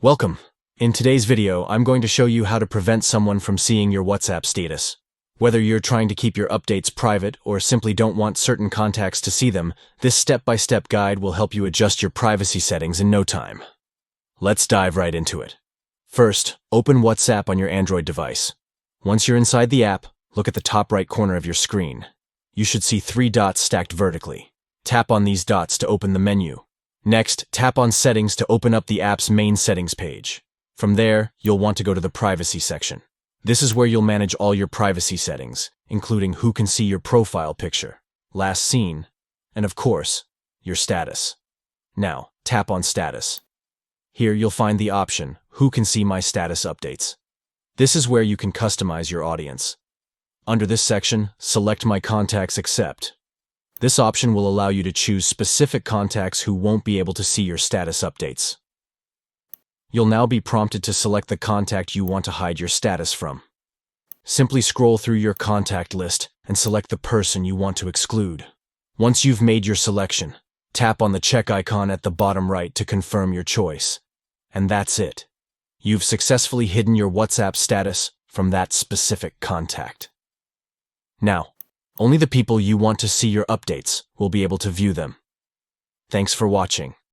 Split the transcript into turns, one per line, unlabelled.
Welcome. In today's video, I'm going to show you how to prevent someone from seeing your WhatsApp status. Whether you're trying to keep your updates private or simply don't want certain contacts to see them, this step-by-step guide will help you adjust your privacy settings in no time. Let's dive right into it. First, open WhatsApp on your Android device. Once you're inside the app, look at the top right corner of your screen. You should see 3 dots stacked vertically. Tap on these dots to open the menu. Next, tap on Settings to open up the app's main settings page. From there, you'll want to go to the Privacy section. This is where you'll manage all your privacy settings, including who can see your profile picture, last seen, and of course, your status. Now, tap on Status. Here you'll find the option, Who can see my status updates? This is where you can customize your audience. Under this section, select My Contacts Accept. This option will allow you to choose specific contacts who won't be able to see your status updates. You'll now be prompted to select the contact you want to hide your status from. Simply scroll through your contact list and select the person you want to exclude. Once you've made your selection, tap on the check icon at the bottom right to confirm your choice. And that's it. You've successfully hidden your WhatsApp status from that specific contact. Now, only the people you want to see your updates will be able to view them. Thanks for watching.